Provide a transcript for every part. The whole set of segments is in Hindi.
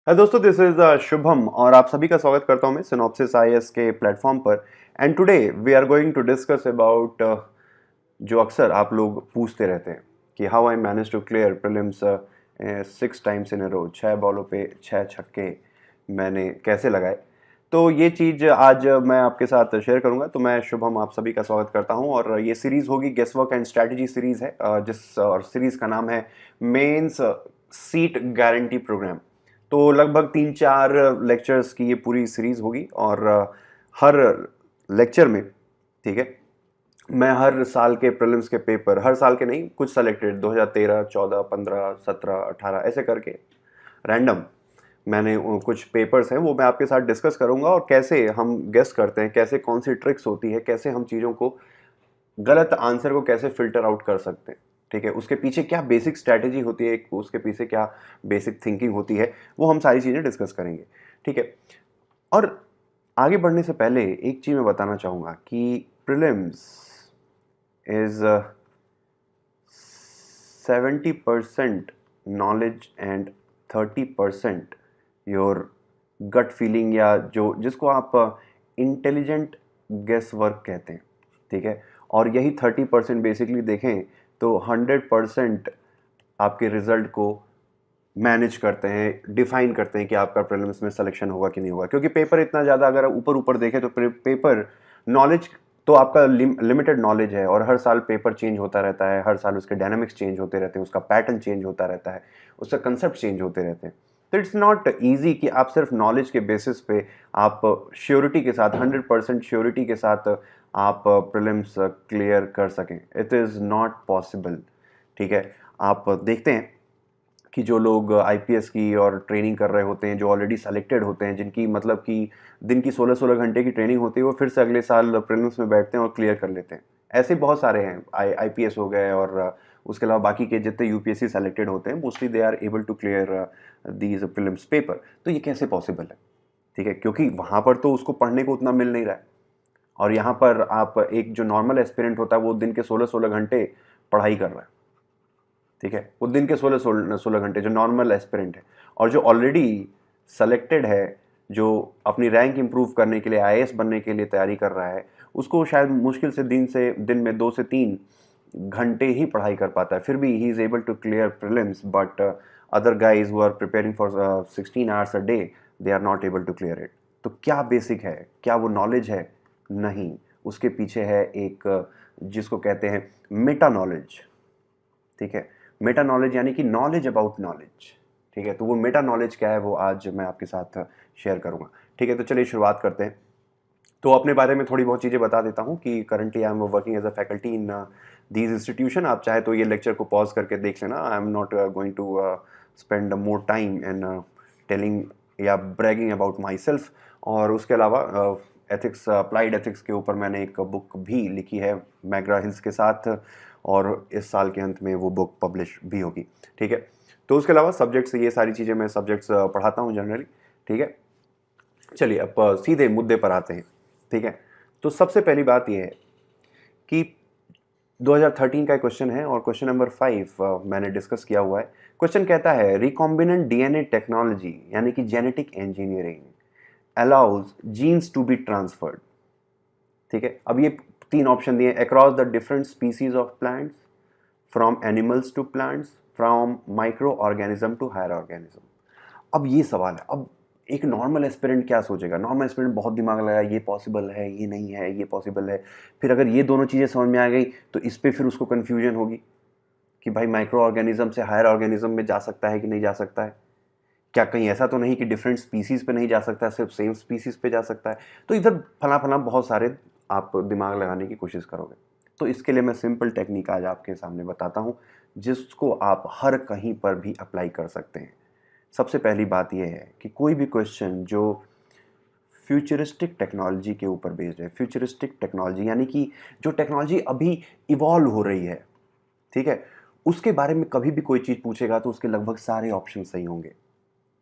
दोस्तों, दिस इज शुभम और आप सभी का स्वागत करता हूं मैं सिनॉप्सिस आईएएस के प्लेटफॉर्म पर। And today we are going to discuss about जो अक्सर आप लोग पूछते रहते हैं कि how I manage to clear prelims 6 times in a row, 6 बॉलों पे 6 छक्के मैंने कैसे लगाए। तो ये चीज़ आज मैं आपके साथ शेयर करूंगा। तो मैं शुभम आप सभी का स्वागत करता हूं और ये सीरीज़ होगी guesswork and strategy series है, जिस सीरीज़ का नाम है मेंस सीट गारंटी प्रोग्राम। तो लगभग 3-4 लेक्चर्स की ये पूरी सीरीज होगी और हर लेक्चर में, ठीक है, मैं हर साल के प्रीलिम्स के पेपर, हर साल के नहीं, कुछ सेलेक्टेड 2013, 14, 15, 17, 18 ऐसे करके रैंडम मैंने कुछ पेपर्स हैं वो मैं आपके साथ डिस्कस करूंगा और कैसे हम गेस करते हैं, कैसे कौन सी ट्रिक्स होती है, कैसे हम चीज़ों को, गलत आंसर को कैसे फिल्टर आउट कर सकते हैं। ठीक है, उसके पीछे क्या बेसिक स्ट्रैटेजी होती है, उसके पीछे क्या बेसिक थिंकिंग होती है, वो हम सारी चीज़ें डिस्कस करेंगे। ठीक है, और आगे बढ़ने से पहले एक चीज़ मैं बताना चाहूँगा कि prelims is 70% knowledge and 30% your gut feeling, या जो जिसको आप इंटेलिजेंट गेस वर्क कहते हैं। ठीक है, और यही 30% बेसिकली देखें तो 100% आपके रिजल्ट को मैनेज करते हैं, डिफाइन करते हैं कि आपका प्रीलिम्स में सिलेक्शन होगा कि नहीं होगा। क्योंकि पेपर इतना ज़्यादा अगर ऊपर ऊपर देखें तो पेपर नॉलेज तो आपका लिमिटेड नॉलेज है और हर साल पेपर चेंज होता रहता है, हर साल उसके डायनामिक्स चेंज होते रहते हैं, उसका पैटर्न चेंज होता रहता है, उसका कंसेप्ट चेंज होते रहते हैं। तो इट्स नॉट ईजी कि आप सिर्फ नॉलेज के बेसिस पे आप श्योरिटी के साथ, 100% श्योरिटी के साथ आप प्रीलिम्स क्लियर कर सकें। It is not possible. ठीक है, आप देखते हैं कि जो लोग आईपीएस की और ट्रेनिंग कर रहे होते हैं, जो ऑलरेडी सेलेक्टेड होते हैं, जिनकी मतलब कि दिन की 16-16 घंटे की ट्रेनिंग होती है, वो फिर से अगले साल प्रीलिम्स में बैठते हैं और क्लियर कर लेते हैं। ऐसे बहुत सारे हैं, आईपीएस हो गए और उसके अलावा बाकी के जितने यूपीएससी सेलेक्टेड होते हैं, mostly they are able to clear these prelims paper. तो ये कैसे पॉसिबल है? ठीक है, क्योंकि वहाँ पर तो उसको पढ़ने को उतना मिल नहीं रहा है और यहाँ पर आप एक जो नॉर्मल एस्पिरेंट होता है वो दिन के 16-16 घंटे पढ़ाई कर रहा है। ठीक है, वो दिन के 16 घंटे जो नॉर्मल एस्पिरेंट है, और जो ऑलरेडी सेलेक्टेड है, जो अपनी रैंक इंप्रूव करने के लिए, आईएएस बनने के लिए तैयारी कर रहा है, उसको शायद मुश्किल से दिन में 2 से 3 घंटे ही पढ़ाई कर पाता है। फिर भी he is able to clear prelims, but other guys who are preparing for 16 hours a day, they are not able to clear it. तो क्या बेसिक है? क्या वो नॉलेज है? नहीं, उसके पीछे है एक जिसको कहते हैं मेटा नॉलेज। ठीक है, मेटा नॉलेज यानी कि नॉलेज अबाउट नॉलेज। ठीक है, तो वो मेटा नॉलेज क्या है वो आज मैं आपके साथ शेयर करूंगा। ठीक है, तो चलिए शुरुआत करते हैं। तो अपने बारे में थोड़ी बहुत चीज़ें बता देता हूँ कि currently I am working as a faculty in these institution. आप चाहे तो ये लेक्चर को पॉज करके देख लेना। I am not going to spend more time in telling या ब्रैगिंग अबाउट माई सेल्फ। और उसके अलावा एथिक्स, अप्लाइड एथिक्स के ऊपर मैंने एक बुक भी लिखी है मैग्रा हिल्स के साथ, और इस साल के अंत में वो बुक पब्लिश भी होगी। ठीक है, तो उसके अलावा सब्जेक्ट्स, ये सारी चीज़ें मैं सब्जेक्ट्स पढ़ाता हूँ जनरली। ठीक है, चलिए अब सीधे मुद्दे पर आते हैं। ठीक है, तो सबसे पहली बात यह है कि 2013 का क्वेश्चन है और क्वेश्चन नंबर 5 मैंने डिस्कस किया हुआ है। क्वेश्चन कहता है रिकॉम्बिनेंट डीएनए टेक्नोलॉजी यानी कि genetic engineering allows genes to be transferred. ठीक है, अब ये 3 ऑप्शन दिए, across the different species of plants, from animals to plants, from microorganism to higher organism. अब ये सवाल है, अब एक नॉर्मल एस्पिरेंट क्या सोचेगा? नॉर्मल एस्पिरेंट बहुत दिमाग लगाया, ये पॉसिबल है, ये नहीं है, ये पॉसिबल है। फिर अगर ये दोनों चीज़ें समझ में आ गई तो इस पर फिर उसको कन्फ्यूजन होगी कि भाई माइक्रो ऑर्गेनिज्म से हायर ऑर्गेनिज्म में जा सकता है कि नहीं जा सकता है, क्या कहीं ऐसा तो नहीं कि डिफरेंट स्पीसीज पे नहीं जा सकता है, सिर्फ सेम स्पीसीज पे जा सकता है। तो इधर फला फला बहुत सारे आप दिमाग लगाने की कोशिश करोगे। तो इसके लिए मैं सिंपल टेक्निक आज आपके सामने बताता हूँ जिसको आप हर कहीं पर भी अप्लाई कर सकते हैं। सबसे पहली बात यह है कि कोई भी क्वेश्चन जो फ्यूचरिस्टिक टेक्नोलॉजी के ऊपर बेस्ड है, फ्यूचरिस्टिक टेक्नोलॉजी यानी कि जो टेक्नोलॉजी अभी इवॉल्व हो रही है, ठीक है, उसके बारे में कभी भी कोई चीज़ पूछेगा तो उसके लगभग सारे ऑप्शन सही होंगे।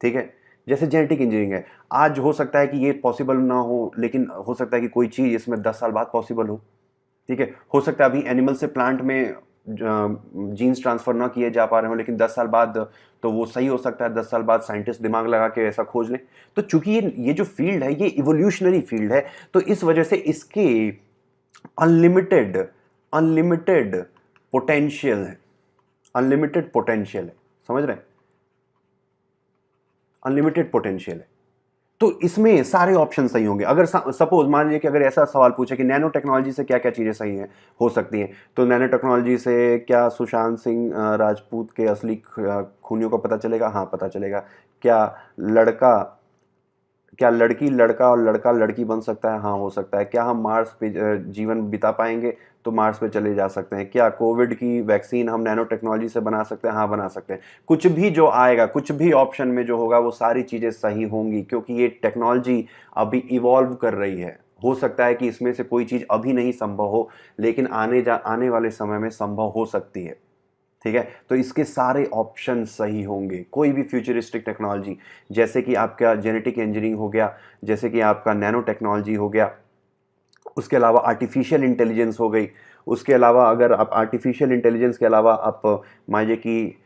ठीक है, जैसे जेनेटिक इंजीनियरिंग है, आज हो सकता है कि ये पॉसिबल ना हो, लेकिन हो सकता है कि कोई चीज़ इसमें 10 साल बाद पॉसिबल हो। ठीक है, हो सकता है अभी एनिमल से प्लांट में जीन्स ट्रांसफ़र ना किए जा पा रहे हो, लेकिन 10 साल बाद तो वो सही हो सकता है, 10 साल बाद साइंटिस्ट दिमाग लगा के ऐसा खोज लें। तो चूंकि ये जो फील्ड है ये इवोल्यूशनरी फील्ड है, तो इस वजह से इसके अनलिमिटेड अनलिमिटेड पोटेंशियल है, अनलिमिटेड पोटेंशियल है, समझ रहे हैं? अनलिमिटेड पोटेंशियल है। तो इसमें सारे ऑप्शन सही होंगे। अगर सपोज मान लीजिए कि अगर ऐसा सवाल पूछे कि नैनो टेक्नोलॉजी से क्या क्या चीज़ें सही हैं, हो सकती हैं, तो नैनो टेक्नोलॉजी से क्या सुशांत सिंह राजपूत के असली खूनियों को पता चलेगा? हाँ, पता चलेगा। क्या लड़का क्या लड़की लड़का और लड़का लड़की बन सकता है? हाँ, हो सकता है। क्या हम मार्स पे जीवन बिता पाएंगे? तो मार्स पे चले जा सकते हैं। क्या कोविड की वैक्सीन हम नैनो टेक्नोलॉजी से बना सकते हैं? हाँ, बना सकते हैं। कुछ भी जो आएगा, कुछ भी ऑप्शन में जो होगा, वो सारी चीज़ें सही होंगी, क्योंकि ये टेक्नोलॉजी अभी इवॉल्व कर रही है। हो सकता है कि इसमें से कोई चीज़ अभी नहीं संभव हो, लेकिन आने वाले समय में संभव हो सकती है। ठीक है, तो इसके सारे ऑप्शन सही होंगे। कोई भी फ्यूचरिस्टिक टेक्नोलॉजी, जैसे कि आपका जेनेटिक इंजीनियरिंग हो गया, जैसे कि आपका नैनो टेक्नोलॉजी हो गया, उसके अलावा आर्टिफिशियल इंटेलिजेंस हो गई, उसके अलावा अगर आप आर्टिफिशियल इंटेलिजेंस के अलावा आप मान लीजिए कि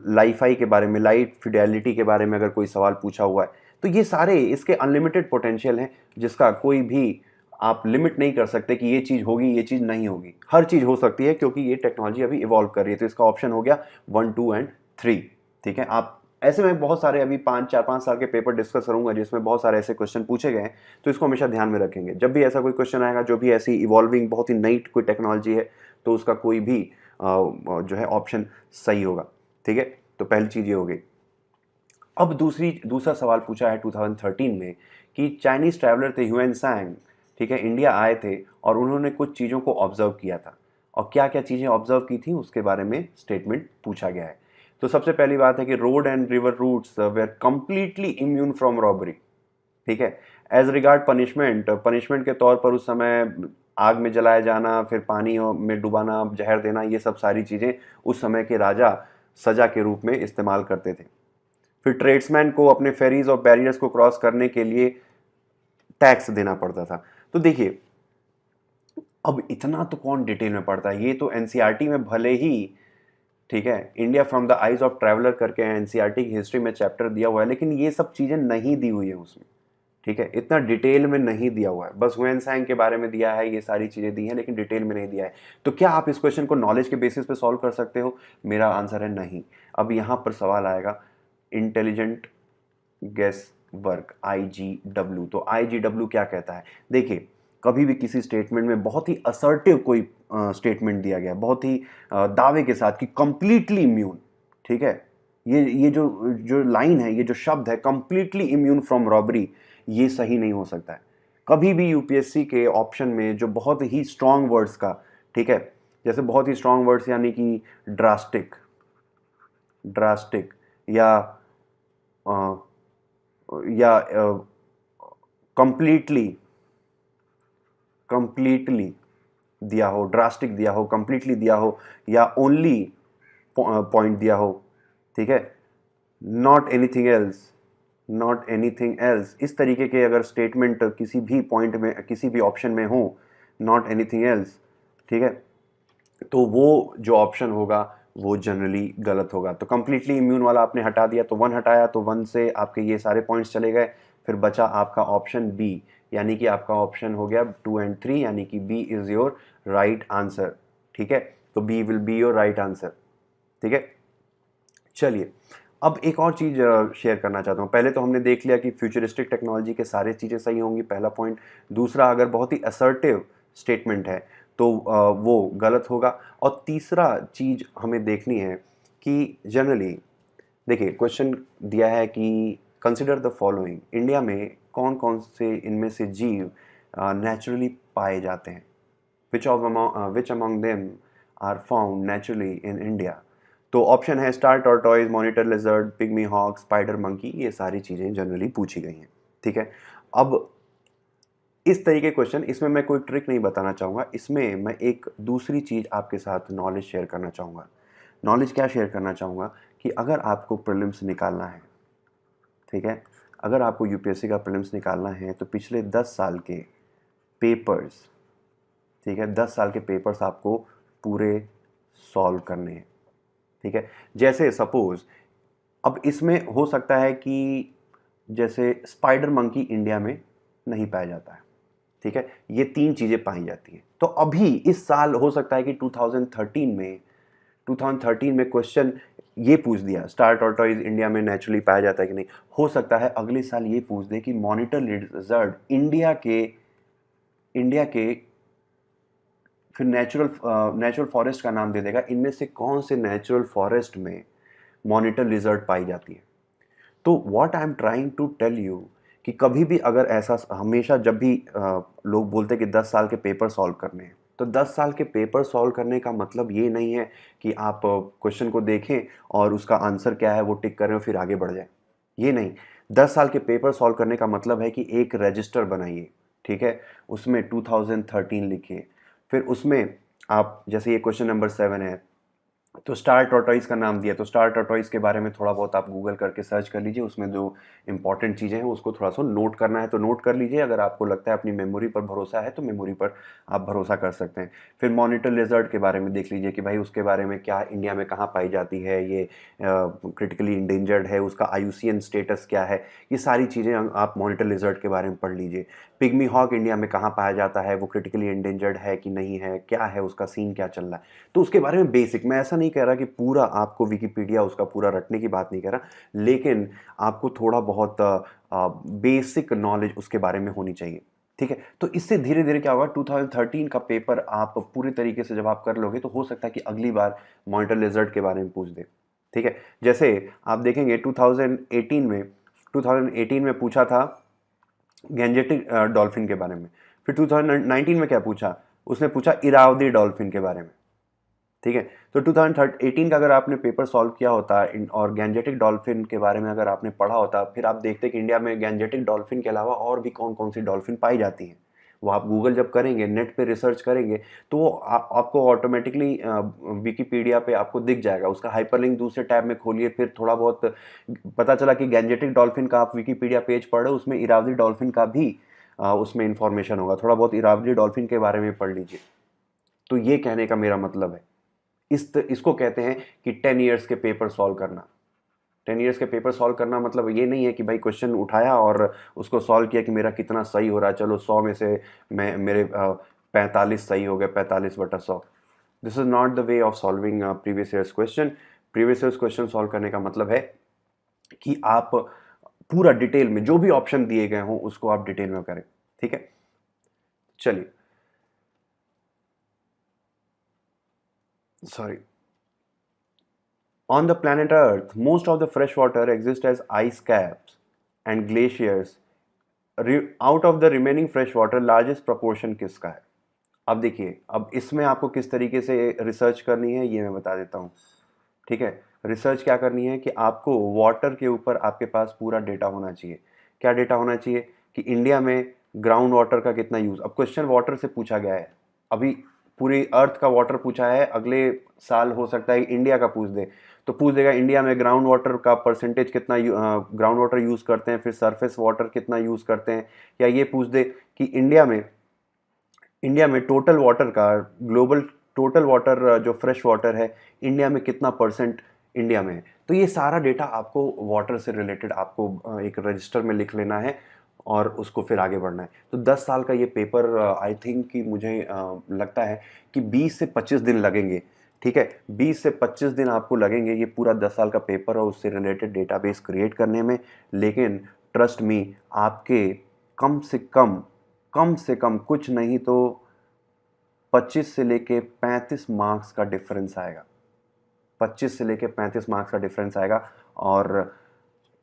लाइफाई के बारे में, लाइट फिडेलिटी के बारे में अगर कोई सवाल पूछा हुआ है, तो ये सारे इसके अनलिमिटेड पोटेंशियल हैं, जिसका कोई भी आप लिमिट नहीं कर सकते कि ये चीज़ होगी, ये चीज़ नहीं होगी। हर चीज़ हो सकती है, क्योंकि ये टेक्नोलॉजी अभी इवॉल्व कर रही है। तो इसका ऑप्शन हो गया 1, 2 एंड 3। ठीक है, आप ऐसे में बहुत सारे अभी 4-5 साल के पेपर डिस्कस करूंगा जिसमें बहुत सारे ऐसे क्वेश्चन पूछे गए हैं, तो इसको हमेशा ध्यान में रखेंगे। जब भी ऐसा कोई क्वेश्चन आएगा, जो भी ऐसी इवॉल्विंग बहुत ही नई कोई टेक्नोलॉजी है, तो उसका कोई भी जो है ऑप्शन सही होगा। ठीक है, तो पहली चीज़ ये हो गई। अब दूसरा सवाल पूछा है 2013 में कि चाइनीज ट्रैवलर थे ह्यूएन सांग, ठीक है, इंडिया आए थे और उन्होंने कुछ चीज़ों को ऑब्जर्व किया था, और क्या क्या चीज़ें ऑब्जर्व की थी उसके बारे में स्टेटमेंट पूछा गया है। तो सबसे पहली बात है कि road and river routes were completely immune from robbery. ठीक है, एज रिगार्ड पनिशमेंट के तौर पर उस समय आग में जलाया जाना, फिर पानी में डुबाना, जहर देना, ये सब सारी चीज़ें उस समय के राजा सजा के रूप में इस्तेमाल करते थे। फिर ट्रेड्समैन को अपने फेरीज और बैरियर्स को क्रॉस करने के लिए टैक्स देना पड़ता था। तो देखिए, अब इतना तो कौन डिटेल में पढ़ता है, ये तो एनसीईआरटी में भले ही, ठीक है, India from the eyes of traveller करके एनसीईआरटी की हिस्ट्री में चैप्टर दिया हुआ है, लेकिन ये सब चीज़ें नहीं दी हुई है उसमें। ठीक है, इतना डिटेल में नहीं दिया हुआ है, बस ह्यूएन सांग के बारे में दिया है, ये सारी चीज़ें दी हैं, लेकिन डिटेल में नहीं दिया है। तो क्या आप इस क्वेश्चन को नॉलेज के बेसिस पे सॉल्व कर सकते हो? मेरा आंसर है नहीं। अब यहाँ पर सवाल आएगा इंटेलिजेंट गेस वर्क, IGW। तो IGW क्या कहता है? देखिए, कभी भी किसी स्टेटमेंट में बहुत ही असर्टिव कोई स्टेटमेंट दिया गया, बहुत ही दावे के साथ कि कंप्लीटली इम्यून, ठीक है, ये जो जो लाइन है, ये जो शब्द है कंप्लीटली इम्यून फ्रॉम रॉबरी, ये सही नहीं हो सकता है। कभी भी यूपीएससी के ऑप्शन में जो बहुत ही स्ट्रॉन्ग वर्ड्स का, ठीक है, जैसे बहुत ही स्ट्रॉन्ग वर्ड्स यानी कि ड्रास्टिक, ड्रास्टिक, या कंप्लीटली, कंप्लीटली दिया हो, ड्रास्टिक दिया हो, कंप्लीटली दिया हो, या ओनली पॉइंट दिया हो, ठीक है, not anything else, not anything else, इस तरीके के अगर स्टेटमेंट किसी भी पॉइंट में, किसी भी ऑप्शन में हो, नॉट एनीथिंग एल्स, ठीक है, तो वो जो ऑप्शन होगा वो जनरली गलत होगा। तो कंप्लीटली इम्यून वाला आपने हटा दिया, तो 1 हटाया, तो 1 से आपके ये सारे पॉइंट्स चले गए। फिर बचा आपका ऑप्शन बी, यानी कि आपका ऑप्शन हो गया 2 एंड 3, यानी कि B is your right answer. ठीक है, तो B will be your right answer. ठीक है, चलिए अब एक और चीज़ शेयर करना चाहता हूँ। पहले तो हमने देख लिया कि फ्यूचरिस्टिक टेक्नोलॉजी के सारे चीज़ें सही होंगी, पहला पॉइंट। दूसरा, अगर बहुत ही असर्टिव स्टेटमेंट है तो वो गलत होगा। और तीसरा चीज़ हमें देखनी है कि जनरली, देखिए क्वेश्चन दिया है कि कंसिडर द फॉलोइंग, इंडिया में कौन कौन से इनमें से जीव नेचुरली पाए जाते हैं, which among them are found naturally in India. तो ऑप्शन है star tortoise, monitor lizard, pygmy hog, spider monkey, ये सारी चीज़ें जनरली पूछी गई हैं। ठीक है, अब इस तरीके क्वेश्चन, इसमें मैं कोई ट्रिक नहीं बताना चाहूँगा, इसमें मैं एक दूसरी चीज़ आपके साथ नॉलेज शेयर करना चाहूँगा। नॉलेज क्या शेयर करना चाहूँगा कि अगर आपको प्रीलिम्स निकालना है, ठीक है, अगर आपको यूपीएससी का प्रीलिम्स निकालना है, तो पिछले 10 साल के पेपर्स, ठीक है, 10 साल के पेपर्स आपको पूरे सॉल्व करने हैं। ठीक है, जैसे सपोज अब इसमें हो सकता है कि जैसे स्पाइडर मंकी इंडिया में नहीं पाया जाता है, ठीक है, ये 3 चीज़ें पाई जाती हैं। तो अभी इस साल हो सकता है कि 2013 में क्वेश्चन ये पूछ दिया स्टार टॉर्टोइज इंडिया में नेचुरली पाया जाता है कि नहीं। हो सकता है अगले साल ये पूछ दे कि मॉनिटर लिजर्ड इंडिया के फिर नेचुरल फॉरेस्ट का नाम दे देगा, इनमें से कौन से नेचुरल फॉरेस्ट में मॉनिटर लिजर्ड पाई जाती है। तो what I am trying to tell you कि कभी भी अगर ऐसा, हमेशा जब भी लोग बोलते हैं कि 10 साल के पेपर सॉल्व करने हैं, तो 10 साल के पेपर सॉल्व करने का मतलब ये नहीं है कि आप क्वेश्चन को देखें और उसका आंसर क्या है वो टिक करें और फिर आगे बढ़ जाए। ये नहीं, 10 साल के पेपर सॉल्व करने का मतलब है कि एक रजिस्टर बनाइए, ठीक है, उसमें 2013 लिखिए, फिर उसमें आप जैसे ये क्वेश्चन नंबर 7 है, तो स्टार टॉर्टोइज का नाम दिया, तो स्टार टॉर्टोइज के बारे में थोड़ा बहुत आप गूगल करके सर्च कर लीजिए, उसमें जो इंपॉर्टेंट चीज़ें हैं उसको थोड़ा सा नोट करना है तो नोट कर लीजिए। अगर आपको लगता है अपनी मेमोरी पर भरोसा है तो मेमोरी पर आप भरोसा कर सकते हैं। फिर मॉनिटर लिजर्ड के बारे में देख लीजिए कि भाई उसके बारे में क्या, इंडिया में कहाँ पाई जाती है, ये क्रिटिकली इंडेंजर्ड है, उसका IUCN स्टेटस क्या है, ये सारी चीज़ें आप मॉनिटर लिजर्ड के बारे में पढ़ लीजिए। पिग्मी हॉक इंडिया में कहाँ पाया जाता है, वो क्रिटिकली इंडेंजर्ड है कि नहीं है, क्या है उसका सीन, क्या चल रहा है, तो उसके बारे में बेसिक, मैं ऐसा नहीं कह रहा कि पूरा आपको विकिपीडिया उसका पूरा रटने की बात नहीं कह रहा, लेकिन आपको थोड़ा बहुत बेसिक नॉलेज उसके बारे में होनी चाहिए। ठीक है, तो इससे धीरे धीरे क्या होगा, 2013 का पेपर आप पूरी तरीके से जब आप कर लोगे तो हो सकता है कि अगली बार मॉनिटर लिजर्ड के बारे में पूछ दे। ठीक है, जैसे आप देखेंगे 2018 में पूछा था गैंजेटिक डॉल्फिन के बारे में, फिर 2019 में क्या पूछा, उसने पूछा इरावदी डॉल्फिन के बारे में। ठीक है, तो 2018 का अगर आपने पेपर सॉल्व किया होता और गैंजेटिक डॉल्फिन के बारे में अगर आपने पढ़ा होता, फिर आप देखते कि इंडिया में गैंजेटिक डॉल्फिन के अलावा और भी कौन कौन सी डॉल्फिन पाई जाती हैं, वो आप गूगल जब करेंगे, नेट पे रिसर्च करेंगे, तो वो आपको ऑटोमेटिकली विकिपीडिया पे आपको दिख जाएगा, उसका हाइपरलिंक दूसरे टैब में खोलिए, फिर थोड़ा बहुत पता चला कि गैंजेटिक डॉल्फिन का आप विकिपीडिया पेज पढ़ रहे हो, उसमें इरावदी डॉल्फिन का भी उसमें इंफॉर्मेशन होगा, थोड़ा बहुत इरावदी डॉल्फिन के बारे में पढ़ लीजिए। तो ये कहने का मेरा मतलब है, इसको कहते हैं कि 10 ईयर्स के पेपर सॉल्व करना। 10 ईयर्स के पेपर सॉल्व करना मतलब ये नहीं है कि भाई क्वेश्चन उठाया और उसको सॉल्व किया कि मेरा कितना सही हो रहा है, चलो 100 में से मेरे 45 सही हो गए, 45/100। This is not the way of solving previous years question. Previous years question solve करने का मतलब है कि आप पूरा डिटेल में जो भी ऑप्शन दिए गए हों उसको आप डिटेल में करें। ठीक है, चलिए, sorry. On the planet Earth, most of the fresh water exists as ice caps and glaciers. Out of the remaining fresh water, largest proportion किसका है? अब देखिए, अब इसमें आपको किस तरीके से रिसर्च करनी है ये मैं बता देता हूँ। ठीक है, रिसर्च क्या करनी है कि आपको वाटर के ऊपर आपके पास पूरा डेटा होना चाहिए। क्या डेटा होना चाहिए कि इंडिया में ग्राउंड वाटर का कितना यूज़, अब क्वेश्चन वाटर से पूछा गया है, अभी पूरी अर्थ का वाटर पूछा है, अगले साल हो सकता है इंडिया का पूछ दे, तो पूछ देगा इंडिया में ग्राउंड वाटर का परसेंटेज कितना ग्राउंड वाटर यूज़ करते हैं, फिर सरफेस वाटर कितना यूज़ करते हैं, या ये पूछ दे कि इंडिया में टोटल वाटर का, ग्लोबल टोटल वाटर जो फ्रेश वाटर है इंडिया में कितना परसेंट इंडिया में है। तो ये सारा डेटा आपको वाटर से रिलेटेड आपको एक रजिस्टर में लिख लेना है और उसको फिर आगे बढ़ना है। तो 10 साल का ये पेपर आई थिंक कि मुझे लगता है कि 20 से 25 दिन लगेंगे। ठीक है, 20 से 25 दिन आपको लगेंगे ये पूरा 10 साल का पेपर और उससे रिलेटेड डेटाबेस क्रिएट करने में। लेकिन ट्रस्ट मी, आपके कम से कम कुछ नहीं तो 25 से लेके 35 मार्क्स का डिफरेंस आएगा। 25 से लेके 35 मार्क्स का डिफरेंस आएगा और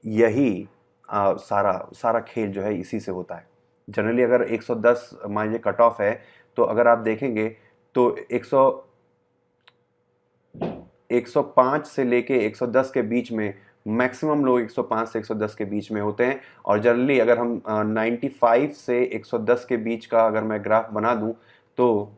यही सारा सारा खेल जो है इसी से होता है। जनरली अगर 110 मान लीजिए कट ऑफ है, तो अगर आप देखेंगे तो 105 से लेके 110 के बीच में मैक्सिमम लोग 105 से 110 के बीच में होते हैं। और जनरली अगर हम 95 से 110 के बीच का अगर मैं ग्राफ बना दूं तो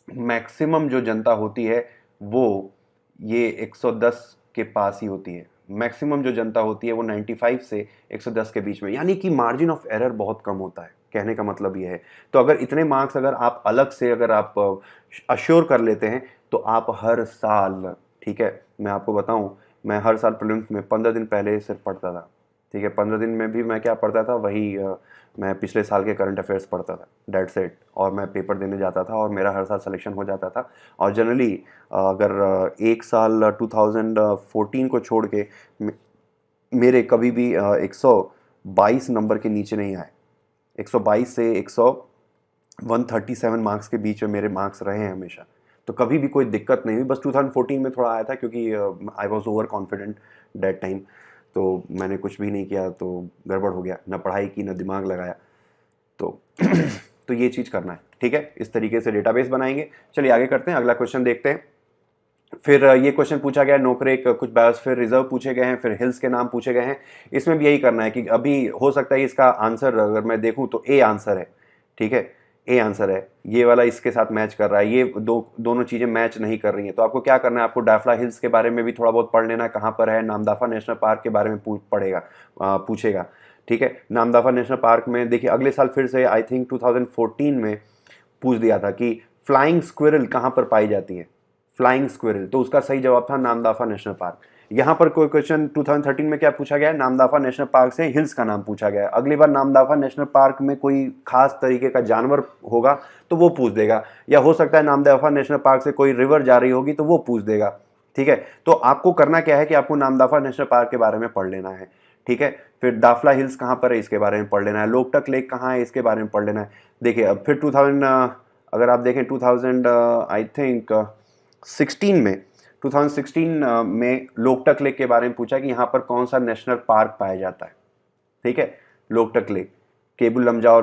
मैक्सिमम जो जनता होती है वो ये 110 के पास ही होती है। मैक्सिमम जो जनता होती है वो 95 से 110 के बीच में, यानी कि मार्जिन ऑफ एरर बहुत कम होता है, कहने का मतलब ये है। तो अगर इतने मार्क्स अगर आप अलग से अगर आप अश्योर कर लेते हैं तो आप हर साल, ठीक है, मैं आपको बताऊं, मैं हर साल प्रीलिम्स में 15 दिन पहले सिर्फ पढ़ता था, ठीक है। 15 दिन में भी मैं क्या पढ़ता था, वही मैं पिछले साल के करंट अफेयर्स पढ़ता था, डेट्स इट, और मैं पेपर देने जाता था और मेरा हर साल सिलेक्शन हो जाता था। और जनरली अगर एक साल 2014 को छोड़ के मेरे कभी भी 122 नंबर के नीचे नहीं आए। 122 से 137 मार्क्स के बीच में मेरे मार्क्स रहे हैं हमेशा। तो कभी भी कोई दिक्कत नहीं हुई, बस 2014 में थोड़ा आया था क्योंकि I was over confident that time, तो मैंने कुछ भी नहीं किया तो गड़बड़ हो गया, ना पढ़ाई की ना दिमाग लगाया। तो तो ये चीज़ करना है, ठीक है। इस तरीके से डेटाबेस बनाएंगे। चलिए आगे करते हैं, अगला क्वेश्चन देखते हैं। फिर ये क्वेश्चन पूछा गया नोकरेक, कुछ बायोस्फीयर रिजर्व पूछे गए हैं, फिर हिल्स के नाम पूछे गए हैं। इसमें भी यही करना है कि अभी हो सकता है इसका आंसर अगर मैं देखूं तो ए आंसर है, ठीक है, ए आंसर है। ये वाला इसके साथ मैच कर रहा है, ये दोनों चीज़ें मैच नहीं कर रही हैं। तो आपको क्या करना है, आपको डाफला हिल्स के बारे में भी थोड़ा बहुत पढ़ लेना, कहाँ पर है। नामदफा नेशनल पार्क के बारे में पूछेगा, ठीक है। नामदफा नेशनल पार्क में देखिए अगले साल फिर से आई थिंक 2014 में पूछ दिया था कि फ्लाइंग स्क्विरल कहाँ पर पाई जाती है, फ्लाइंग स्क्विरल, तो उसका सही जवाब था नामदफा नेशनल पार्क। यहाँ पर कोई क्वेश्चन 2013 में क्या पूछा गया है, नामदफा नेशनल पार्क से हिल्स का नाम पूछा गया है। अगली बार नामदफा नेशनल पार्क में कोई खास तरीके का जानवर होगा तो वो पूछ देगा, या हो सकता है नामदफा नेशनल पार्क से कोई रिवर जा रही होगी तो वो पूछ देगा, ठीक है। तो आपको करना क्या है कि आपको नामदफा नेशनल पार्क के बारे में पढ़ लेना है, ठीक है। फिर दाफला हिल्स कहाँ पर है इसके बारे में पढ़ लेना है, लोकटक लेक कहाँ है इसके बारे में पढ़ लेना है। देखिए अब फिर 2000 अगर आप देखें 2000 आई थिंक 2016 में लोकटक लेक के बारे में पूछा कि यहाँ पर कौन सा नेशनल पार्क पाया जाता है, ठीक है। लोकटक लेक, केबुल लमजाओ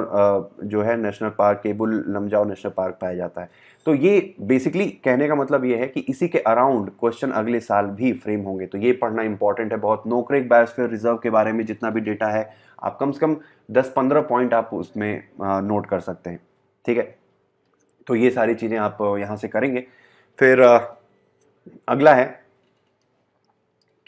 जो है national park, Keibul Lamjao national park पाया जाता है। तो ये बेसिकली कहने का मतलब ये है कि इसी के अराउंड क्वेश्चन अगले साल भी फ्रेम होंगे, तो ये पढ़ना इंपॉर्टेंट है बहुत। नोकरेक बायोस्फीयर रिजर्व के बारे में जितना भी डेटा है आप कम से कम 10-15 पॉइंट आप उसमें नोट कर सकते हैं, ठीक है। तो ये सारी चीज़ें आप यहाँ से करेंगे। फिर अगला है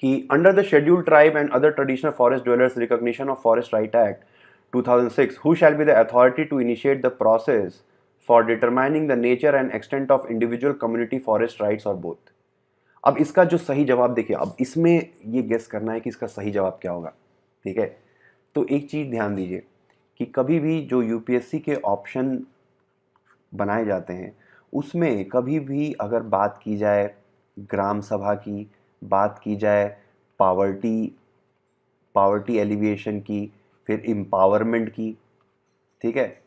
कि under the scheduled tribe and other traditional forest dwellers recognition of forest right act 2006 who shall be the authority to initiate the process for determining the nature and extent of individual community forest rights or both। अब इसका जो सही जवाब देखिए, अब इसमें ये गेस करना है कि इसका सही जवाब क्या होगा, ठीक है। तो एक चीज़ ध्यान दीजिए कि कभी भी जो यूपीएससी के ऑप्शन बनाए जाते हैं उसमें कभी भी अगर बात की जाए ग्राम सभा की, बात की जाए पावर्टी एलिविएशन की, फिर एम्पावरमेंट की, ठीक है,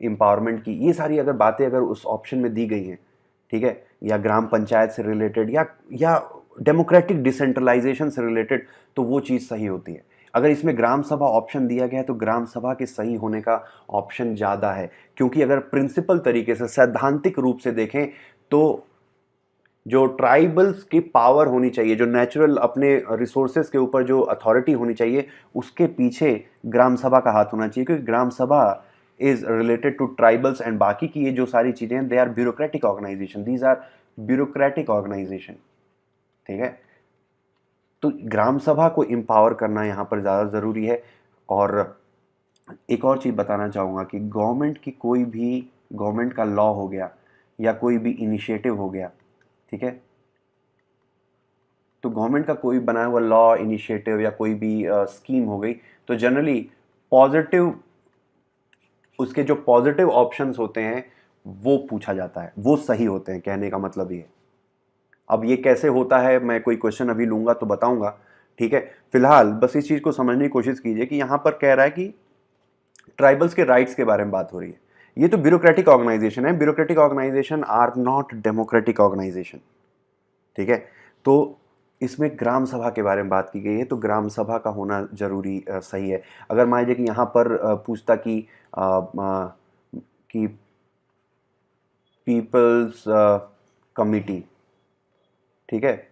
एम्पावरमेंट की, ये सारी अगर बातें अगर उस ऑप्शन में दी गई हैं, ठीक है, या ग्राम पंचायत से रिलेटेड या डेमोक्रेटिक डिसेंट्रलाइजेशन से रिलेटेड, तो वो चीज़ सही होती है। अगर इसमें ग्राम सभा ऑप्शन दिया गया है तो ग्राम सभा के सही होने का ऑप्शन ज़्यादा है, क्योंकि अगर प्रिंसिपल तरीके से सैद्धांतिक रूप से देखें तो जो ट्राइबल्स की पावर होनी चाहिए, जो नेचुरल अपने रिसोर्सेज के ऊपर जो अथॉरिटी होनी चाहिए, उसके पीछे ग्राम सभा का हाथ होना चाहिए, क्योंकि Gram Sabha is related to tribals and बाकी की ये जो सारी चीज़ें हैं they are bureaucratic organization, these are bureaucratic organization, ठीक है। तो ग्राम सभा को एम्पावर करना यहाँ पर ज़्यादा ज़रूरी है। और एक और चीज़ बताना चाहूँगा कि गवर्नमेंट का लॉ हो गया या कोई भी इनिशिएटिव हो गया, ठीक है, तो गवर्नमेंट का कोई बनाया हुआ लॉ, इनिशिएटिव या कोई भी स्कीम हो गई, तो जनरली पॉजिटिव, उसके जो पॉजिटिव ऑप्शंस होते हैं वो पूछा जाता है, वो सही होते हैं, कहने का मतलब ये। अब ये कैसे होता है मैं कोई क्वेश्चन अभी लूंगा तो बताऊंगा, ठीक है। फिलहाल बस इस चीज़ को समझने की कोशिश कीजिए कि यहाँ पर कह रहा है कि ट्राइबल्स के राइट्स के बारे में बात हो रही है। ये तो ब्यूरोक्रेटिक ऑर्गेनाइजेशन है, bureaucratic organization are not democratic organization, ठीक है। तो इसमें ग्राम सभा के बारे में बात की गई है, तो ग्राम सभा का होना जरूरी सही है। अगर मान लीजिए कि यहाँ पर पूछता कि पीपल्स कमिटी, ठीक है,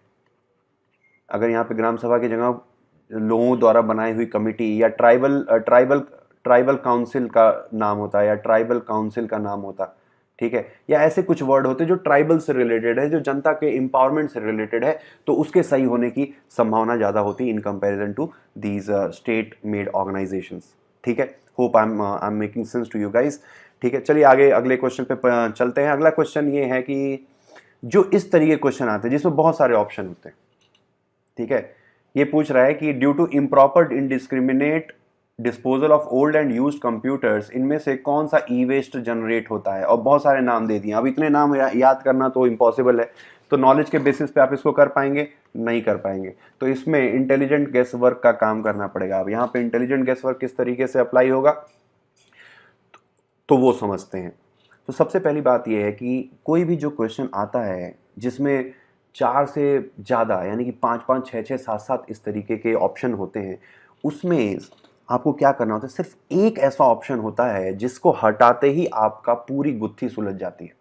अगर यहाँ पे ग्राम सभा की जगह लोगों द्वारा बनाई हुई कमिटी या ट्राइबल काउंसिल का नाम होता है या ट्राइबल काउंसिल का नाम होता, ठीक है, या ऐसे कुछ वर्ड होते जो ट्राइबल से रिलेटेड है, जो जनता के एम्पावरमेंट से रिलेटेड है, तो उसके सही होने की संभावना ज़्यादा होती है in comparison to these state made organizations, ठीक है। Hope I am making sense to you guys, ठीक है। चलिए आगे अगले क्वेश्चन पे चलते हैं। अगला क्वेश्चन ये है कि जो इस तरीके क्वेश्चन आते हैं जिसमें बहुत सारे ऑप्शन होते हैं, ठीक है। ये पूछ रहा है कि due to improper indiscriminate disposal of old and used computers, इनमें से कौन सा ई वेस्ट जनरेट होता है, और बहुत सारे नाम दे दिए। अब इतने नाम याद करना तो इम्पॉसिबल है, तो नॉलेज के बेसिस पे आप इसको कर पाएंगे, नहीं कर पाएंगे। तो इसमें इंटेलिजेंट गेस वर्क का काम करना पड़ेगा। अब यहाँ पे इंटेलिजेंट गेस वर्क किस तरीके से अप्लाई होगा तो वो समझते हैं। तो सबसे पहली बात यह है कि कोई भी जो क्वेश्चन आता है जिसमें 4 से ज़्यादा यानी कि 5-5, 6-6, 7-7 इस तरीके के ऑप्शन होते हैं, उसमें आपको क्या करना होता है, सिर्फ एक ऐसा ऑप्शन होता है जिसको हटाते ही आपका पूरी गुत्थी सुलझ जाती है,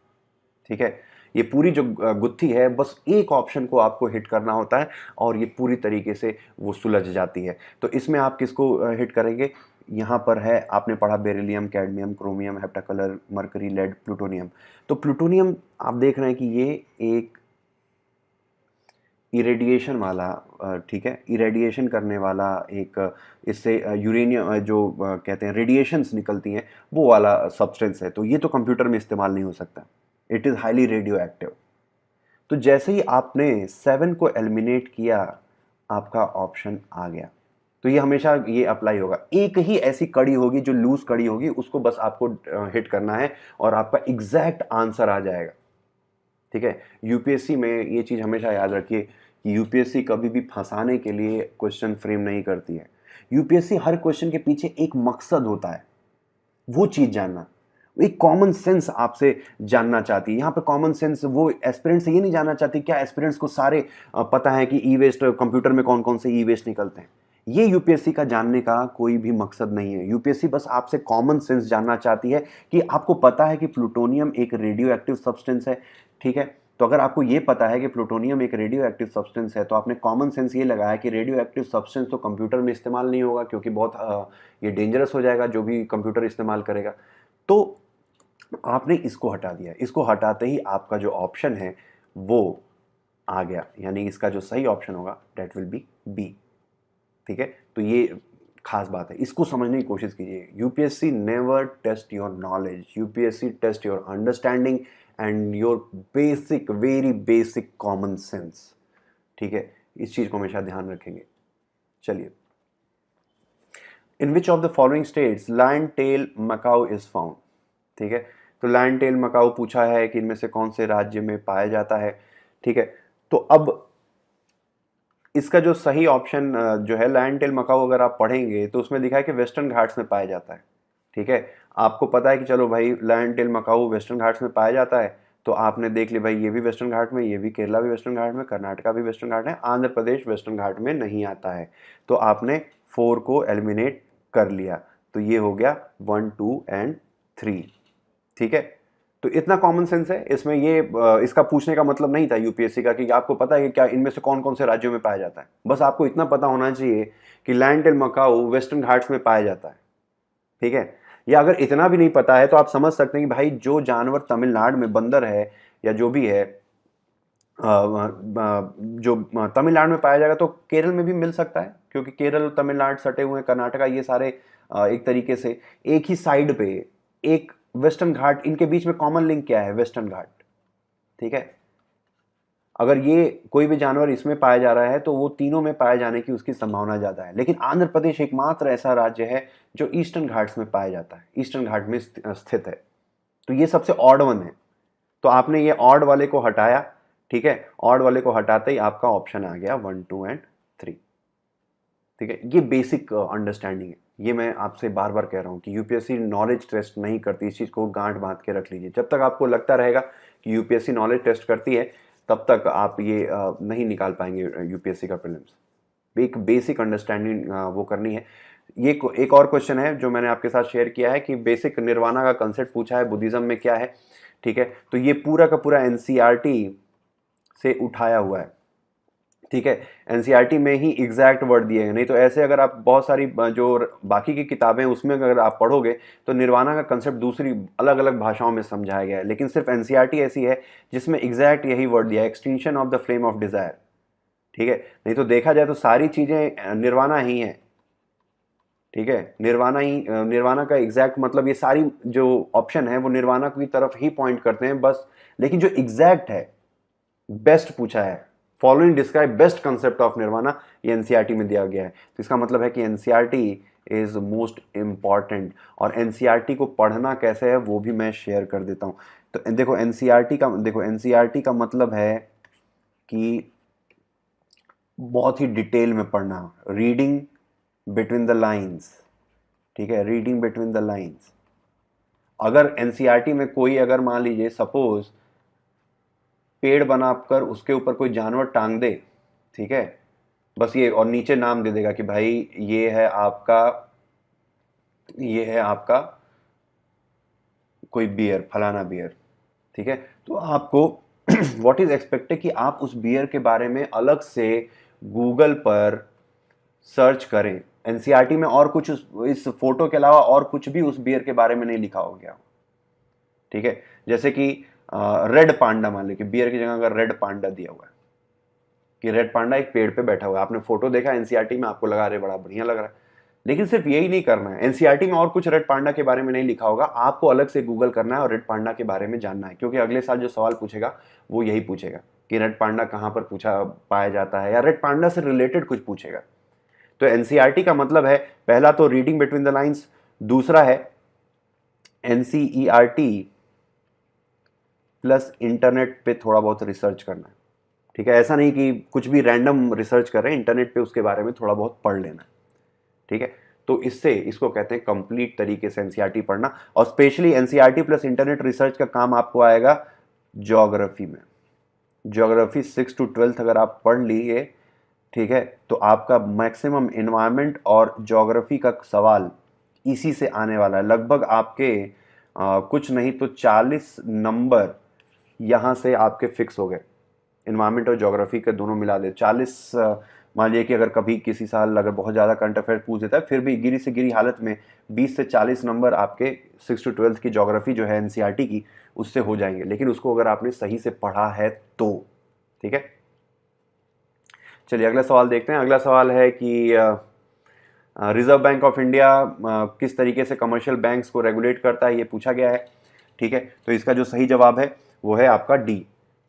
ठीक है। ये पूरी जो गुत्थी है, बस एक ऑप्शन को आपको हिट करना होता है और ये पूरी तरीके से वो सुलझ जाती है। तो इसमें आप किसको हिट करेंगे, यहाँ पर है, आपने पढ़ा beryllium, cadmium, chromium, heptachlor, mercury, lead, plutonium. तो प्लूटोनियम आप देख रहे हैं कि ये एक इरेडिएशन वाला, ठीक है, इरेडिएशन करने वाला एक, इससे यूरेनियम जो कहते हैं रेडिएशंस निकलती हैं, वो वाला सब्सटेंस है। तो ये तो कंप्यूटर में इस्तेमाल नहीं हो सकता, it is highly radio active. तो जैसे ही आपने 7 को एलिमिनेट किया, आपका ऑप्शन आ गया। तो ये हमेशा ये अप्लाई होगा। एक ही ऐसी कड़ी होगी जो लूज कड़ी होगी, उसको बस आपको हिट करना है और आपका एग्जैक्ट आंसर आ जाएगा, ठीक है। यूपीएससी में ये चीज़ हमेशा याद रखिए कि यूपीएससी कभी भी फंसाने के लिए क्वेश्चन फ्रेम नहीं करती है। यूपीएससी हर क्वेश्चन के पीछे एक मकसद होता है, वो चीज़ जानना, एक कॉमन सेंस आपसे जानना चाहती है। यहाँ पे कॉमन सेंस वो एस्पिरेंट से ये नहीं जानना चाहती क्या एस्पिरेंट्स को सारे पता है कि ई वेस्ट कंप्यूटर में कौन कौन से ई वेस्ट निकलते हैं। ये यूपीएससी का जानने का कोई भी मकसद नहीं है। यूपीएससी बस आपसे कॉमन सेंस जानना चाहती है कि आपको पता है कि प्लूटोनियम एक रेडियो एक्टिव सब्सटेंस है, ठीक है। तो अगर आपको ये पता है कि प्लूटोनियम एक रेडियो एक्टिव सब्सटेंस है, तो आपने कॉमन सेंस ये लगाया कि रेडियो एक्टिव सब्सटेंस तो कंप्यूटर में इस्तेमाल नहीं होगा, क्योंकि बहुत ये डेंजरस हो जाएगा जो भी कंप्यूटर इस्तेमाल करेगा। तो आपने इसको हटा दिया। इसको हटाते ही आपका जो ऑप्शन है वो आ गया, यानी इसका जो सही ऑप्शन होगा डेट विल बी बी, ठीक है। तो ये खास बात है, इसको समझने की कोशिश कीजिए। UPSC never test your knowledge, UPSC test your understanding and your basic, very basic common sense, ठीक है। इस चीज को हमेशा ध्यान रखेंगे। चलिए, in which of the following states lion tail macaque is found, ठीक है। तो लायन टेल मकाऊ पूछा है कि इनमें से कौन से राज्य में पाया जाता है, ठीक है। तो अब इसका जो सही ऑप्शन जो है लायन टेल मकाऊ, अगर आप पढ़ेंगे तो उसमें लिखा है कि वेस्टर्न घाट्स में पाया जाता है, ठीक है। आपको पता है कि चलो भाई lion tail macaque Western Ghats में पाया जाता है, तो आपने देख लिया भाई ये भी वेस्टर्न घाट में, ये भी केरला भी वेस्टर्न घाट में, कर्नाटका भी वेस्टर्न घाट है, आंध्र प्रदेश वेस्टर्न घाट में नहीं आता है। तो आपने 4 को एलिमिनेट कर लिया। तो ये हो गया 1, 2 एंड 3, ठीक है। तो इतना कॉमन सेंस है इसमें। ये इसका पूछने का मतलब नहीं था यूपीएससी का कि आपको पता है कि क्या इनमें से कौन कौन से राज्यों में पाया जाता है। बस आपको इतना पता होना चाहिए कि lion tail macaque Western Ghats में पाया जाता है, ठीक है। या अगर इतना भी नहीं पता है तो आप समझ सकते हैं कि भाई जो जानवर तमिलनाडु में बंदर है या जो भी है, जो तमिलनाडु में पाया जाएगा तो केरल में भी मिल सकता है, क्योंकि केरल तमिलनाडु सटे हुए हैं, कर्नाटका, ये सारे एक तरीके से एक ही साइड पे एक वेस्टर्न घाट, इनके बीच में कॉमन लिंक क्या है, वेस्टर्न घाट, ठीक है। अगर ये कोई भी जानवर इसमें पाया जा रहा है तो वो तीनों में पाए जाने की उसकी संभावना ज्यादा है। लेकिन आंध्र प्रदेश एकमात्र ऐसा राज्य है जो ईस्टर्न घाट्स में पाया जाता है, ईस्टर्न घाट में स्थित है। तो ये सबसे ऑड वन है। तो आपने ये ऑड वाले को हटाया, ठीक है। ऑड वाले को हटाते ही आपका ऑप्शन आ गया 1, 2 एंड 3, ठीक है। ये बेसिक अंडरस्टैंडिंग है। ये मैं आपसे बार बार कह रहा हूं कि यूपीएससी नॉलेज टेस्ट नहीं करती, इस चीज को गांठ बांध के रख लीजिए। जब तक आपको लगता रहेगा कि यूपीएससी नॉलेज टेस्ट करती है, तब तक आप ये नहीं निकाल पाएंगे यूपीएससी का प्रीलिम्स। एक बेसिक अंडरस्टैंडिंग वो करनी है। ये एक और क्वेश्चन है जो मैंने आपके साथ शेयर किया है कि बेसिक निर्वाणा का कंसेप्ट पूछा है, बुद्धिज्म में क्या है, ठीक है। तो ये पूरा का पूरा एनसीईआरटी से उठाया हुआ है, ठीक है। एनसीईआरटी में ही एग्जैक्ट वर्ड दिए हैं। नहीं तो ऐसे अगर आप बहुत सारी जो बाकी की किताबें उसमें अगर आप पढ़ोगे तो निर्वाणा का कंसेप्ट दूसरी अलग अलग भाषाओं में समझाया गया है, लेकिन सिर्फ एनसीईआरटी ऐसी है जिसमें एग्जैक्ट यही वर्ड दिया है, extension of the flame of desire, ठीक है। नहीं तो देखा जाए तो सारी चीजें निर्वाणा ही है, ठीक है। निर्वाणा ही, निर्वाणा का एग्जैक्ट मतलब ये सारी जो ऑप्शन है वो निर्वाणा की तरफ ही पॉइंट करते हैं बस। लेकिन जो एग्जैक्ट है बेस्ट पूछा है, following describe best concept of nirvana, ये एनसीईआरटी में दिया गया है। तो इसका मतलब है कि एनसीईआरटी इज मोस्ट इंपॉर्टेंट। और एनसीईआरटी को पढ़ना कैसे है वो भी मैं शेयर कर देता हूँ। तो देखो एनसीईआरटी का मतलब है कि बहुत ही डिटेल में पढ़ना, रीडिंग बिटवीन द लाइंस। ठीक है, रीडिंग बिटवीन द लाइंस। अगर एनसीईआरटी में कोई अगर मान लीजिए सपोज पेड़ बनाकर उसके ऊपर कोई जानवर टांग दे, ठीक है, बस ये, और नीचे नाम दे देगा कि भाई ये है आपका कोई बियर, फलाना बियर, ठीक है, तो आपको व्हाट इज एक्सपेक्टेड कि आप उस बियर के बारे में अलग से गूगल पर सर्च करें। एनसीईआरटी में और कुछ इस फोटो के अलावा और कुछ भी उस बियर के बारे में नहीं लिखा हो गया, ठीक है। जैसे कि रेड पांडा, मान लो कि बियर की जगह अगर रेड पांडा दिया हुआ है कि रेड पांडा एक पेड़ पे बैठा हुआ है, आपने फोटो देखा एनसीईआरटी में, आपको लगा रहे बड़ा बढ़िया लग रहा है, लेकिन सिर्फ यही नहीं करना है। एनसीईआरटी में और कुछ रेड पांडा के बारे में नहीं लिखा होगा, आपको अलग से गूगल करना है और रेड पांडा के बारे में जानना है, क्योंकि अगले साल जो सवाल पूछेगा वो यही पूछेगा कि रेड पांडा कहाँ पर पाया जाता है, या रेड पांडा से रिलेटेड कुछ पूछेगा। तो एनसीईआरटी का मतलब है, पहला तो रीडिंग बिटवीन द लाइंस, दूसरा है एनसीईआरटी प्लस इंटरनेट पे थोड़ा बहुत रिसर्च करना है, ठीक है। ऐसा नहीं कि कुछ भी रैंडम रिसर्च कर रहे हैं, इंटरनेट पे उसके बारे में थोड़ा बहुत पढ़ लेना है, ठीक है। तो इससे इसको कहते हैं कंप्लीट तरीके से एनसीईआरटी पढ़ना। और specially NCERT plus internet research का काम आपको आएगा ज्योग्राफी में। ज्योग्राफी 6 to 12 अगर आप पढ़ लिए, ठीक है, तो आपका मैक्सिमम इन्वायरमेंट और ज्योग्राफी का सवाल इसी से आने वाला है। लगभग आपके कुछ नहीं तो 40 नंबर यहाँ से आपके फिक्स हो गए। इन्वायरमेंट और ज्योग्राफी के दोनों मिला दे 40। मान लीजिए कि अगर कभी किसी साल अगर बहुत ज़्यादा करंट अफेयर पूछ देता है, फिर भी गिरी से गिरी हालत में 20 से 40 नंबर आपके 6 to 12 की ज्योग्राफी जो है एनसीईआरटी की, उससे हो जाएंगे, लेकिन उसको अगर आपने सही से पढ़ा है तो, ठीक है। चलिए अगला सवाल देखते हैं। अगला सवाल है कि रिजर्व बैंक ऑफ इंडिया किस तरीके से कमर्शियल बैंक्स को रेगुलेट करता है, ये पूछा गया है, ठीक है। तो इसका जो सही जवाब है वो है आपका डी,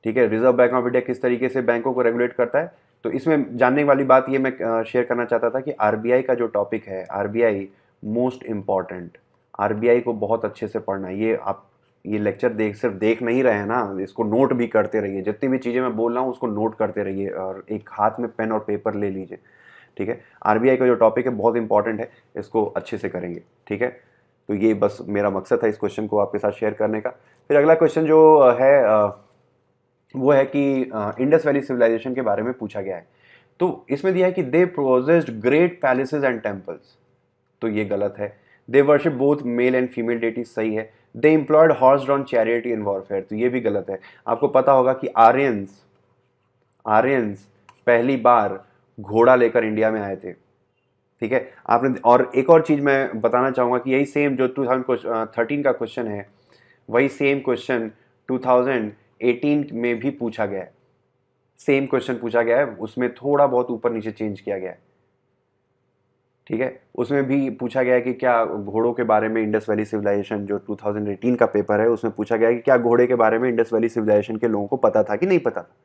ठीक है। रिजर्व बैंक ऑफ इंडिया किस तरीके से बैंकों को रेगुलेट करता है, तो इसमें जानने वाली बात ये मैं शेयर करना चाहता था कि आरबीआई का जो टॉपिक है, आरबीआई मोस्ट इंपॉर्टेंट, आरबीआई को बहुत अच्छे से पढ़ना है। ये आप ये लेक्चर सिर्फ देख नहीं रहे हैं ना, इसको नोट भी करते रहिए। जितनी भी चीज़ें मैं बोल रहा हूँ उसको नोट करते रहिए और एक हाथ में पेन और पेपर ले लीजिए, ठीक है। आरबीआई का जो टॉपिक है बहुत इंपॉर्टेंट है, इसको अच्छे से करेंगे, ठीक है। तो ये बस मेरा मकसद था इस क्वेश्चन को आपके साथ शेयर करने का। फिर अगला क्वेश्चन जो है वो है कि इंडस वैली सिविलाइजेशन के बारे में पूछा गया है। तो इसमें दिया है कि they possessed great palaces and temples, तो ये गलत है। They worship both male and female deities, सही है। They employed horse drawn chariots in warfare, तो ये भी गलत है। आपको पता होगा कि आर्यंस आर्यंस पहली बार घोड़ा लेकर इंडिया में आए थे, ठीक है। आपने, और एक और चीज मैं बताना चाहूंगा कि यही सेम जो 2013 का क्वेश्चन है, वही सेम क्वेश्चन 2018 में भी पूछा गया है। सेम क्वेश्चन पूछा गया है, उसमें थोड़ा बहुत ऊपर नीचे चेंज किया गया है, ठीक है। उसमें भी पूछा गया है कि क्या घोड़ों के बारे में, इंडस वैली सिविलाइजेशन जो 2018 का पेपर है उसमें पूछा गया है कि क्या घोड़े के बारे में इंडस वैली सिविलाइजेशन के लोगों को पता था कि नहीं पता था,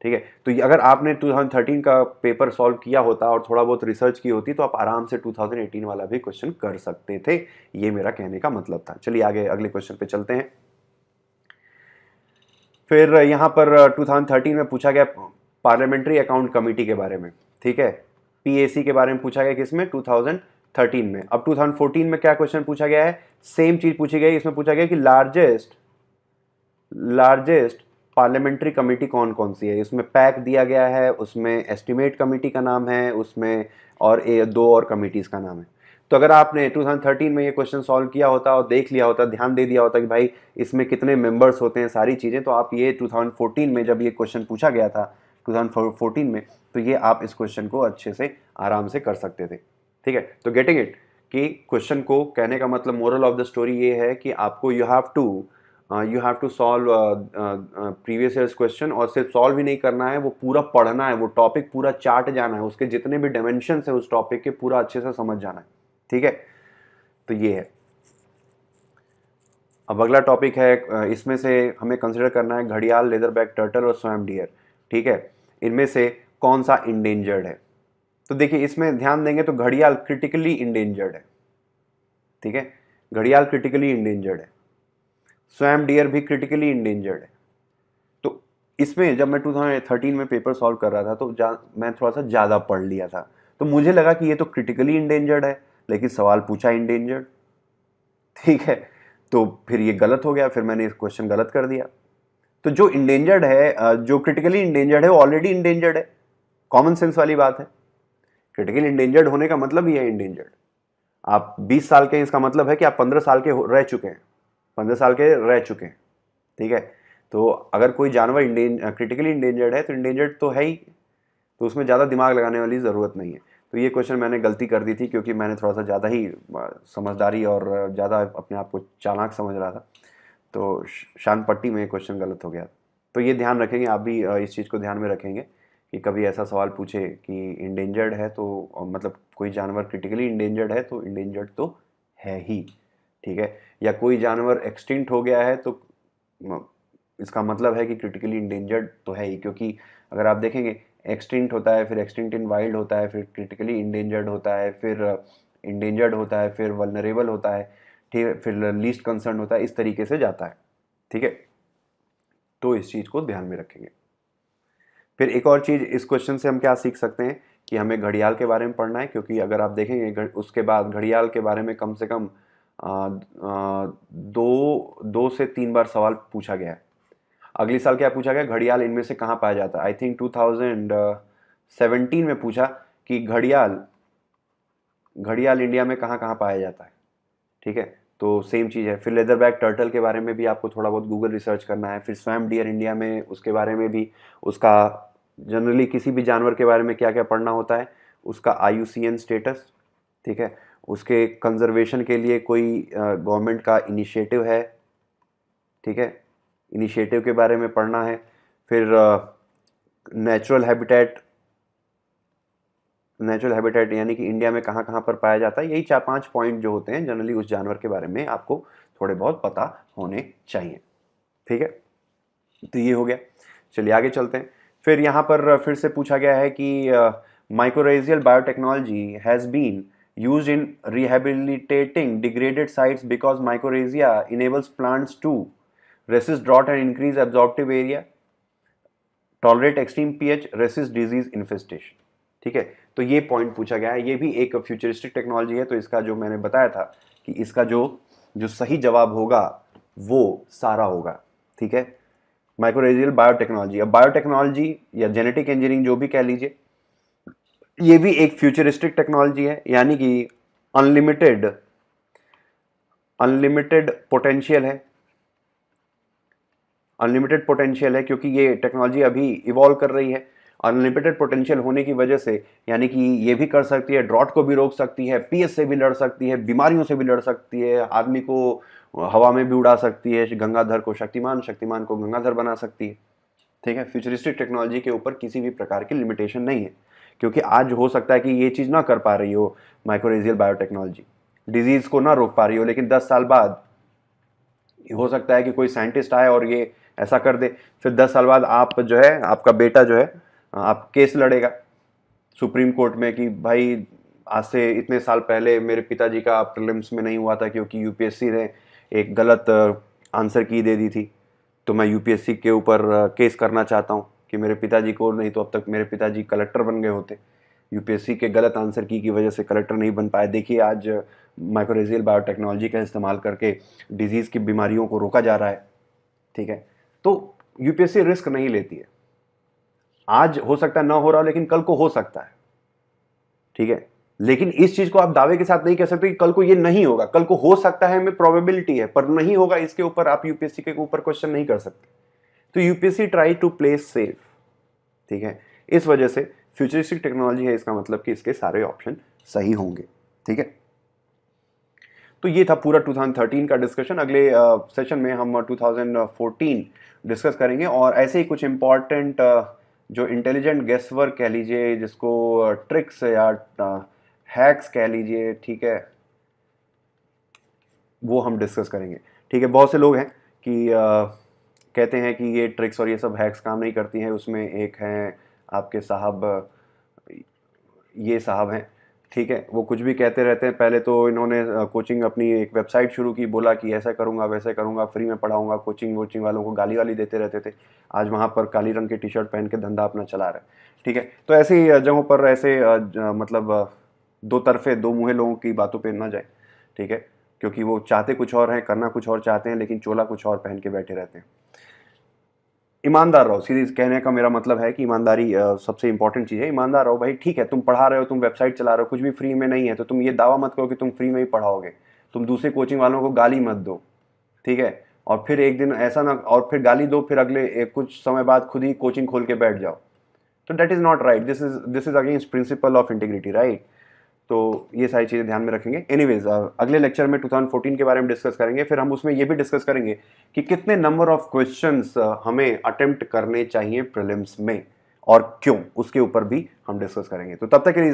ठीक है। तो अगर आपने 2013 का पेपर सॉल्व किया होता और थोड़ा बहुत रिसर्च की होती तो आप आराम से 2018 वाला भी क्वेश्चन कर सकते थे, ये मेरा कहने का मतलब था। चलिए आगे अगले क्वेश्चन पे चलते हैं। फिर यहाँ पर 2013 में पूछा गया पार्लियामेंट्री अकाउंट कमेटी के बारे में, ठीक है। पीएसी के बारे में पूछा गया किसमें, 2013 में। अब 2014 में क्या क्वेश्चन पूछा गया है, सेम चीज पूछी गई। इसमें पूछा गया कि लार्जेस्ट पार्लियामेंट्री कमेटी कौन कौन सी है। इसमें पैक दिया गया है, उसमें एस्टिमेट कमेटी का नाम है, उसमें और दो और कमिटीज का नाम है। तो अगर आपने 2013 में ये क्वेश्चन सॉल्व किया होता और देख लिया होता, ध्यान दे दिया होता कि भाई इसमें कितने मेंबर्स होते हैं, सारी चीज़ें, तो आप ये 2014 में जब ये क्वेश्चन पूछा गया था 2014 में, तो ये आप इस क्वेश्चन को अच्छे से आराम से कर सकते थे, ठीक है। तो गेटिंग इट कि क्वेश्चन को कहने का मतलब, मोरल ऑफ द स्टोरी ये है कि आपको you have to solve previous years question, और सिर्फ सॉल्व ही नहीं करना है, वो पूरा पढ़ना है, वो टॉपिक पूरा चार्ट जाना है, उसके जितने भी डायमेंशन है उस टॉपिक के पूरा अच्छे से समझ जाना है, ठीक है। तो ये है। अब अगला टॉपिक है, इसमें से हमें कंसिडर करना है घड़ियाल, लेदरबैक टर्टल और स्वैम डियर। ठीक है, इनमें से कौन सा इंडेंजर्ड है? तो देखिए इसमें ध्यान देंगे तो घड़ियाल क्रिटिकली इंडेंजर्ड है। ठीक है, घड़ियाल क्रिटिकली इंडेंजर्ड है, स्वैम डियर भी क्रिटिकली इंडेंजर्ड है। तो इसमें जब मैं 2013 में पेपर सॉल्व कर रहा था तो मैं थोड़ा सा ज़्यादा पढ़ लिया था, तो मुझे लगा कि ये तो क्रिटिकली इंडेंजर्ड है, लेकिन सवाल पूछा इंडेंजर्ड। ठीक है, तो फिर ये गलत हो गया, फिर मैंने इस क्वेश्चन गलत कर दिया। तो जो इंडेंजर्ड है, जो क्रिटिकली इंडेंजर्ड है वो ऑलरेडी इंडेंजर्ड है। कॉमन सेंस वाली बात है। क्रिटिकली इंडेंजर्ड होने का मतलब ही है इंडेंजर्ड। आप 20 साल के हैं, इसका मतलब है कि आप 15 साल के रह चुके हैं, 15 साल के रह चुके हैं। ठीक है, तो अगर कोई जानवर क्रिटिकली इंडेंजर्ड है तो इंडेंजर्ड तो है ही, तो उसमें ज़्यादा दिमाग लगाने वाली ज़रूरत नहीं है। तो ये क्वेश्चन मैंने गलती कर दी थी, क्योंकि मैंने थोड़ा सा ज़्यादा ही समझदारी और ज़्यादा अपने आप को चालाक समझ रहा था, तो शान पट्टी में क्वेश्चन गलत हो गया। तो ये ध्यान रखेंगे, आप भी इस चीज़ को ध्यान में रखेंगे कि कभी ऐसा सवाल पूछे कि इंडेंजर्ड है तो मतलब कोई जानवर क्रिटिकली इंडेंजर्ड है तो इंडेंजर्ड तो है ही। ठीक है, या कोई जानवर एक्सटिंक्ट हो गया है तो इसका मतलब है कि क्रिटिकली इंडेंजर्ड तो है ही, क्योंकि अगर आप देखेंगे एक्सटिंक्ट होता है, फिर एक्सटिंक्ट इन वाइल्ड होता है, फिर क्रिटिकली इंडेंजर्ड होता है, फिर इंडेंजर्ड होता है, फिर वल्नरेबल होता है, ठीक है, फिर लीस्ट कंसर्न होता है, इस तरीके से जाता है। ठीक है, तो इस चीज़ को ध्यान में रखेंगे। फिर एक और चीज़ इस क्वेश्चन से हम क्या सीख सकते हैं कि हमें घड़ियाल के बारे में पढ़ना है, क्योंकि अगर आप देखेंगे उसके बाद घड़ियाल के बारे में कम से कम दो से तीन बार सवाल पूछा गया है। अगले साल क्या पूछा गया, घड़ियाल इनमें से कहाँ पाया जाता है। आई थिंक 2017 में पूछा कि घड़ियाल घड़ियाल इंडिया में कहाँ कहाँ पाया जाता है। ठीक है, तो सेम चीज़ है। फिर लेदरबैक टर्टल के बारे में भी आपको थोड़ा बहुत गूगल रिसर्च करना है। फिर स्वैम डियर इंडिया में, उसके बारे में भी, उसका जनरली किसी भी जानवर के बारे में क्या क्या पढ़ना होता है, उसका IUCN स्टेटस, ठीक है, उसके कंजर्वेशन के लिए कोई गवर्नमेंट का इनिशिएटिव है, ठीक है, इनिशिएटिव के बारे में पढ़ना है। फिर नेचुरल हैबिटेट यानी कि इंडिया में कहाँ कहाँ पर पाया जाता है। यही 4-5 पॉइंट जो होते हैं जनरली उस जानवर के बारे में आपको थोड़े बहुत पता होने चाहिए। ठीक है, तो ये हो गया। चलिए आगे चलते हैं। फिर यहाँ पर फिर से पूछा गया है कि microbial biotechnology has been used in rehabilitating degraded sites because mycorrhiza enables plants to resist drought and increase absorptive area, tolerate extreme pH, resist disease infestation। ठीक है, तो ये पॉइंट पूछा गया है। ये भी एक फ्यूचरिस्टिक टेक्नोलॉजी है, तो इसका जो मैंने बताया था कि इसका जो जो सही जवाब होगा वो सारा होगा। ठीक है, माइक्रोरेजियल बायोटेक्नोलॉजी। अब बायोटेक्नोलॉजी या जेनेटिक इंजीनियरिंग जो भी कह लीजिए, ये भी एक फ्यूचरिस्टिक टेक्नोलॉजी है, यानी कि अनलिमिटेड अनलिमिटेड पोटेंशियल है। अनलिमिटेड पोटेंशियल है क्योंकि ये टेक्नोलॉजी अभी इवॉल्व कर रही है। अनलिमिटेड पोटेंशियल होने की वजह से यानी कि ये भी कर सकती है, ड्रॉट को भी रोक सकती है, पीएच से भी लड़ सकती है, बीमारियों से भी लड़ सकती है, आदमी को हवा में भी उड़ा सकती है, गंगाधर को शक्तिमान, शक्तिमान को गंगाधर बना सकती है। ठीक है, फ्यूचरिस्टिक टेक्नोलॉजी के ऊपर किसी भी प्रकार की लिमिटेशन नहीं है, क्योंकि आज हो सकता है कि ये चीज़ ना कर पा रही हो माइक्रोरेजियल बायोटेक्नोलॉजी, डिजीज़ को ना रोक पा रही हो, लेकिन 10 साल बाद हो सकता है कि कोई साइंटिस्ट आए और ये ऐसा कर दे। फिर 10 साल बाद आप जो है, आपका बेटा जो है, आप केस लड़ेगा सुप्रीम कोर्ट में कि भाई आज से इतने साल पहले मेरे पिताजी का प्रीलिम्स में नहीं हुआ था क्योंकि यूपीएससी ने एक गलत आंसर की दे दी थी, तो मैं यूपीएससी के ऊपर केस करना चाहता हूँ कि मेरे पिताजी को, नहीं तो अब तक मेरे पिताजी कलेक्टर बन गए होते, यूपीएससी के गलत आंसर की वजह से कलेक्टर नहीं बन पाए। देखिए आज माइक्रोरेजियल बायोटेक्नोलॉजी का इस्तेमाल करके डिजीज़ की बीमारियों को रोका जा रहा है। ठीक है, तो यूपीएससी रिस्क नहीं लेती है। आज हो सकता है ना हो रहा हो, लेकिन कल को हो सकता है। ठीक है, लेकिन इस चीज को आप दावे के साथ नहीं कह सकते कि कल को ये नहीं होगा। कल को हो सकता है में प्रोबेबिलिटी है, पर नहीं होगा इसके ऊपर आप यूपीएससी के ऊपर क्वेश्चन नहीं कर सकते। तो UPSC try to play safe. ठीक है, इस वजह से फ्यूचरिस्टिक टेक्नोलॉजी है, इसका मतलब कि इसके सारे ऑप्शन सही होंगे। ठीक है, तो ये था पूरा 2013 का डिस्कशन। अगले सेशन में हम 2014 डिस्कस करेंगे और ऐसे ही कुछ इंपॉर्टेंट जो इंटेलिजेंट गेस वर्क कह लीजिए, जिसको ट्रिक्स या हैक्स कह लीजिए, ठीक है, वो हम डिस्कस करेंगे। ठीक है, बहुत से लोग हैं कि कहते हैं कि ये ट्रिक्स और ये सब हैक्स काम नहीं करती हैं। उसमें एक हैं आपके साहब, ये साहब हैं, ठीक है, वो कुछ भी कहते रहते हैं। पहले तो इन्होंने कोचिंग अपनी एक वेबसाइट शुरू की, बोला कि ऐसा करूँगा वैसे करूँगा, फ्री में पढ़ाऊँगा, कोचिंग वोचिंग वालों को गाली वाली देते रहते थे। आज वहाँ पर काली रंग की टी शर्ट पहन के धंधा अपना चला रहे हैं, ठीक है। तो ऐसी जगहों पर ऐसे मतलब दो तरफे दो मुँहे लोगों की बातों पर ना जाए, ठीक है, क्योंकि वो चाहते कुछ और हैं, करना कुछ और चाहते हैं, लेकिन चोला कुछ और पहन के बैठे रहते हैं। ईमानदार रहो, सीधे कहने का मेरा मतलब है कि ईमानदारी सबसे इंपॉर्टेंट चीज़ है। ईमानदार रहो भाई, ठीक है, तुम पढ़ा रहे हो, तुम वेबसाइट चला रहे हो, कुछ भी फ्री में नहीं है, तो तुम ये दावा मत करो कि तुम फ्री में ही पढ़ाओगे। तुम दूसरे कोचिंग वालों को गाली मत दो, ठीक है, और फिर एक दिन ऐसा ना, और फिर गाली दो, फिर अगले कुछ समय बाद खुद ही कोचिंग खोल के बैठ जाओ, तो that is not right. This is against principle of integrity, right. तो ये सारी चीज़ें ध्यान में रखेंगे। एनीवेज, अगले लेक्चर में 2014 के बारे में डिस्कस करेंगे। फिर हम उसमें ये भी डिस्कस करेंगे कि कितने नंबर ऑफ क्वेश्चंस हमें अटेम्प्ट करने चाहिए प्रीलिम्स में और क्यों, उसके ऊपर भी हम डिस्कस करेंगे। तो तब तक के लिए